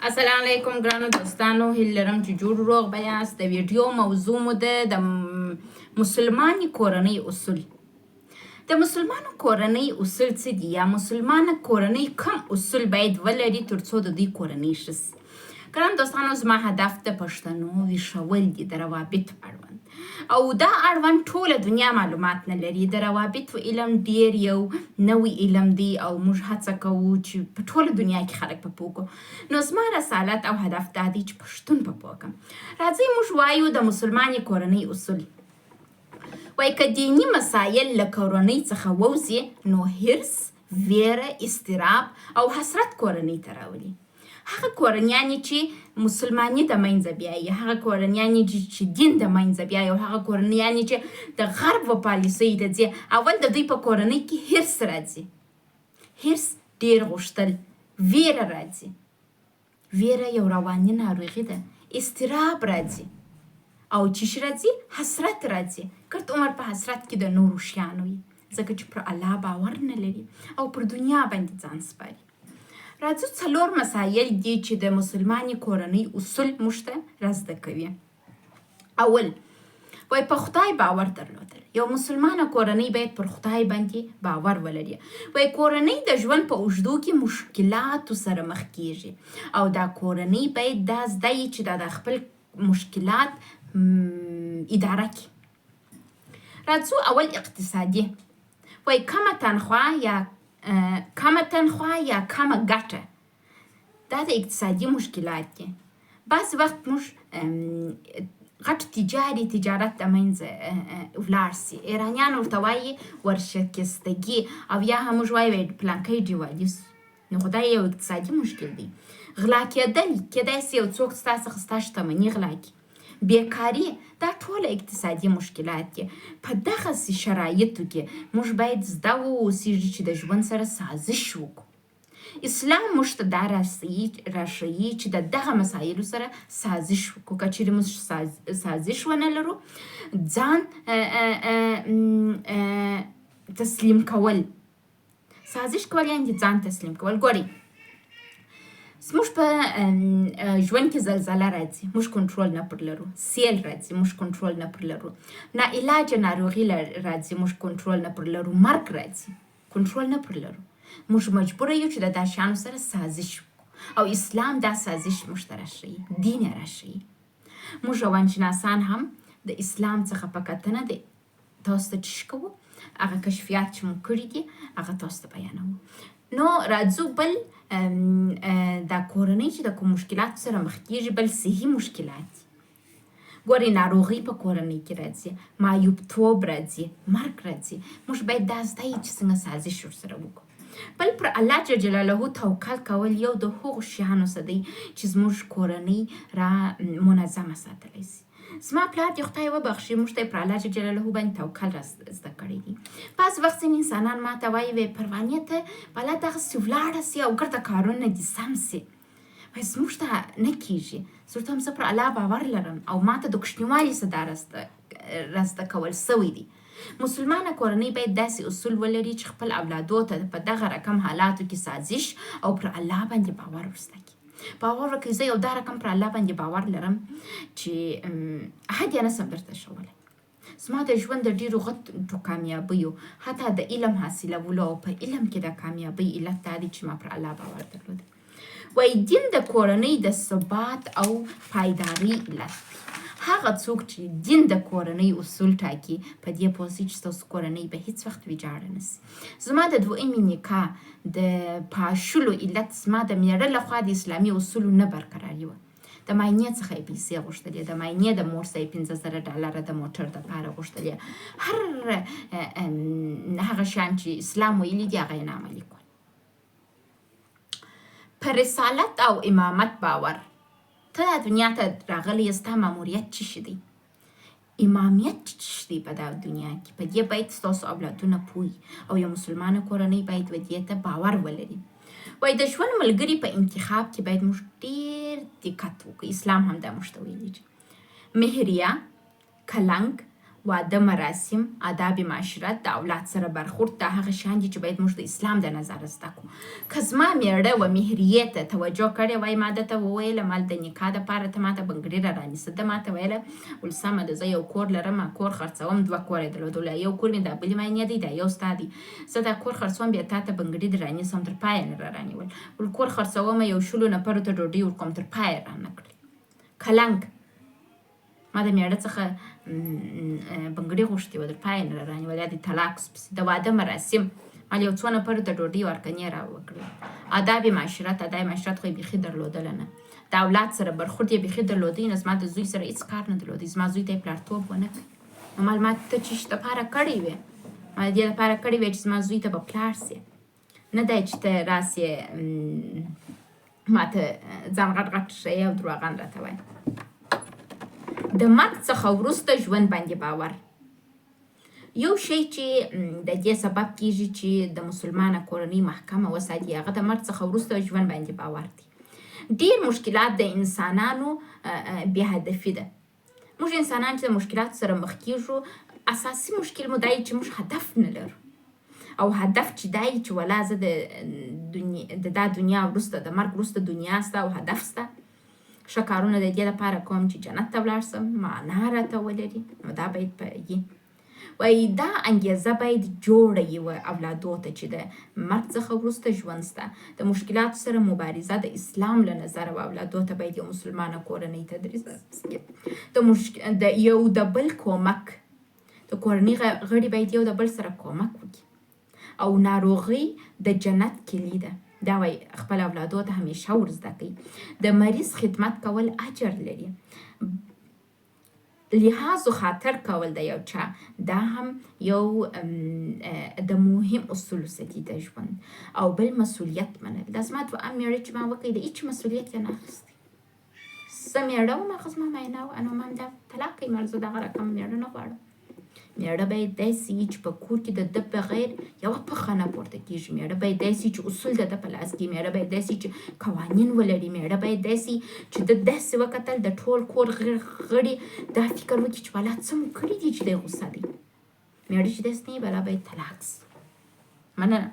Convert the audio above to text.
السلام علیکم ګرانو دوستانو، هیله لرم چې جوړ روغ به یاست. د ویډیو موضوع مو د مسلمانی کورنۍ اصول. د مسلمانو کورنۍ اصول څه دي یا مسلمانه کورنۍ کم اصول باید ولري ترڅو د دوی کورنۍ ښه سي؟ ګرانو دوستانو، زما هدف د پښتنو ویښول دي د روابطو اړوند، او دا اړوند ټوله دنیا معلومات نه لري. د روابطو علم ډیر یو نوی علم دی او موږ هڅه کوو چې په ټوله دنیا کې خلک په پوه کړو. نو زما رسالت او هدف دا دی چې پښتون په پوه کړم. راځئ موږ وایو د مسلمانې کورنۍ اصول. وایي که دیني مسایل له کورنۍ څخه ووځي نو حرص، ویره، اضطراب او حسرت کورنۍ ته راولي. هغه کورنیانی چې مسلمانی د منځه بیایي، هغه کورنیانی چې دین د منځه بیایي، او هغه کورنیانی چې د غرب و پالیسۍ ته ځي، اول د دوی په کورنۍ کې حرص راځي. حرص ډیر غوښتل، ویره راځي. ویره یو رواني ناروغي ده. اضطراب راځي، او چې راځي حسرت راځي. ګرد عمر په حسرت کې د نورو شیانو وي، ځکه چې پر الله باور نه لري او پر دنیا باندې ځان سپاري. راځو څلور مسایل دي چې د مسلمانې کورنۍ اصول موږ ته رازده کوي. اول، وایي په خدای باور درلودل. یو مسلمانه کورنۍ باید پر خدای باندې باور ولري. وایي کورنۍ د ژوند په اوږدو کې مشکلاتو سره مخ کیږي، او دا کورنۍ باید دا زده یي چې دا د خپل مشکلات اداره کړي. راځو اول اقتصادي. وایي کمه تنخواه یا کمه ګټه، دا د اقتصادي مشکلات دي. بعض وخت موږ غټ تجارت د منځه ولاړ سي. ایرانیان ورته وایي ورشکستګي، او یا هم موږ وایو پلانکی دیوالیز. نو خو دا یو اقتصادي مشکل دی. غلا کېدل، کېدای سي یو څوک ستا څخه ستا شتمني غلا کړي. بیکاري، دا ټول اقتصادي مشکلات دي. په دغسې شرایطو کې موږ باید زده واوسیږو چې د ژوند سره سازش وکړو. اسلام موږ ته دا راښیي چې د دغه مسایلو سره سازش وکړو. که چیرې موږ سازش ونه لرو، ځان تسلیم کول. سازش کول یعنې ځان تسلیم کول. ګورئ، موږ په ژوند کې زلزله راځي، موږ کنټرول نه پر لرو. سیل راځي، موږ کنټرول نه پر لرو. ناعلاجه ناروغي راځي، موږ کنټرول نه پر لرو. مرګ راځي، کنټرول نه پر لرو. موږ مجبوره یو چې د دا شیانو سره سازش وکړو، او اسلام دا سازش موږ ته راښیي، دین یې راښیي. موږ روانشناسان هم د اسلام څخه په کتنه د تاسو ته چې کوو، هغه کشفیات چې موږ کړي دي هغه تاسو ته بیانوو. نو راځو بل دا کورنۍ چې د کوم مشکلاتو سره مخ کیږي، بل صحي مشکلات. ګورئ، ناروغي په کورنۍ کې راځي، معیوبتوب راځي، مرګ راځي. موږ باید دا زده یي چې څنګه سازش ورسره وکړو. بل پر الله جل جلاله توکل کول یو د هغو شیانو څخه دی چې زموږ کورنۍ را منظمه ساتلی سي. زما پلار دې خدای وبخښي، موږ ته یې پر الله جل جلاله باندې توکل زده کړی دي. بعض وخت ځینې انسانان ما ته وایي وی پروانې ته بالا دغسې ولاړه سي او ګرده کارونه دې سم سي. وایي زموږ ته نه کیږي. زه ورته وایم زه پر الله باور لرم، او ما ته د کوچنیوالي څه دا رازده کول سوی دي. مسلمانه کورنۍ باید داسې اصول ولري چې خپل اولادو ته په دغه رقم حالاتو کې سازش او پر الله باندې باور ورزده کړي. باور وکړئ، زه یو دا رقم پر الله باندې باور لرم چې حد یې نسم درته ښولی. زما د ژوند د ډېرو غټو کامیابیو، حتی د علم حاصلولو او په علم کې د کامیابۍ علت دا دی چې ما پر الله باور درلوده. وایي دین د کورنۍ د ثبات او پایداري علت دی. هغه څوک چې دین د کورنۍ اصول ټاکي، په دې پوه سي چې ستاسو کورنۍ به هیڅ وخت ویجاړه نه سي. زما د دویمې نکاح د پاشلو علت زما د میړه لخوا د اسلامي اصولو نه برقراري وه. د ماینې څخه یې پیسې غوښتلې، د ماینې د مور څخه یې 15,000 ډالره د موټر دپاره غوښتلې. هر هغه شیان چې اسلام ویلي دي هغه یې نه عملي کول. په رسالت او امامت باور. ته دا دنیا ته راغلی یې، ستا ماموریت څه شی دی؟ امامیت څه شی دی په دا دنیا کې؟ په دې باید ستاسو اولادونه پوه وي، او یو مسلمانه کورنۍ باید په دې ته باور ولري. وایي د ژوند ملګري په انتخاب کې باید موږ ډېر دقت وکړو. اسلام هم دا موږ ته ویلي چې مهریه، کلنګ، واده مراسم، آداب معاشرت، د اولاد سره برخورد، دا هغه شیان دي چې باید موږ د اسلام د نظره زده کړو. که زما میړه و مهریې ته توجه کړې وای، ما درته وویله مال د نکاح دپاره ته ماته بنګړي را رانیسه. ده ماته ویله ول سمه ده، زه یو کور لرم، کور خرڅوم، 2 کور یې درلودل، یو کور مې دا بلې معاینې دی، دا یو ستا دی، زه دا کور خرڅوم بیا تا ته بنګړي در رانیسم. تر پایه نه را رانیول. ول کور خرڅوم، یو 100 نفرو ته ډوډۍ ورکوم، تر پایه را نه کړل. کلنګ ما د میړه څخه بنګړي غوښتي وه، در پایه نه را رانیول. یا د طلاق پسې د واده مراسم، مال یو 2 نفرو ته ډوډۍ ورکنې را وکړل. آداب معاشرت خو یې بیخي درلودله نه. د اولاد سره برخورد یې بیخي درلودی نه. زما د زوی سره هېڅ کار نه درلودی، زما زوی ته یې پلارتوب ونه کړ. نو مال ما ته چې دپاره کړی وې، ما د دې دپاره کړی وې چې زما زوی ته به پلار سې، نه دی چې ته راسې ما ته ځان غټ غټ ښیې او دروغان راته وایې. د مرګ څخه وروسته ژوند باندې باور یو شی چې د دې سبب کیږي چې د مسلمانه کورنۍ محکمه وساتي، هغه د مرګ څخه وروسته ژوند باندې باور دی. ډیر مشکلات د انسانانو بې هدفي ده. موږ انسانان چې د مشکلاتو سره مخ کیږو، اساسي مشکل مو دی چې موږ هدف نه لرو، او هدف چې دی چې ولا زه د دا دنیا وروسته، د مرګ وروسته دنیا سته او هدف سته، ښه کارونه د دې لپاره کوم چې جنت ته ولاړ سم، معنا راته ولري. نو دا باید وي وایي دا انګیزه باید جوړه یې وه اولادو ته چې د مرګ څخه وروسته ژوند سته. د مشکلاتو سره مبارزه د اسلام له نظره و اولادو ته باید یو مسلمانه کورنۍ تدریس کړي. د یو د بل کومک، د کورنۍ غړي باید یو د بل سره کومک وکړي. او ناروغي د جنت کلي ده. دا وایي خپل اولادو ته همیشه ور زده کوي. د مریض خدمت کول اجر لري. لحاظ و خاطر کول د یو چا، دا هم یو د مهم اصولو څخه د ژوند. او بل مسؤلیت منل. دا زما دوه میړه چې ما وکړی، د هیڅ مسؤلیت یې نه اخیستی. زه میړه وم، هغه زما مینه وه، نو ما هم دا طلاق کړی، مال زه دغه رقم میړه نه غواړم. میړه باید داسې وي چې په کور کې د ده بغیر یوه پښه نه پورته کېږي. میړه باید داسې چې اصول د ده په لاس کې، میړه باید داسې چې قوانین ولري، میړه باید داسې چې د داسې وکتل د ټول کور غړي دا فکر وکړي چې والا څه مو کړي دي چې دی غوسه دی. میړه چې داسې نه وي، بلا باید طلاق سي. مننه.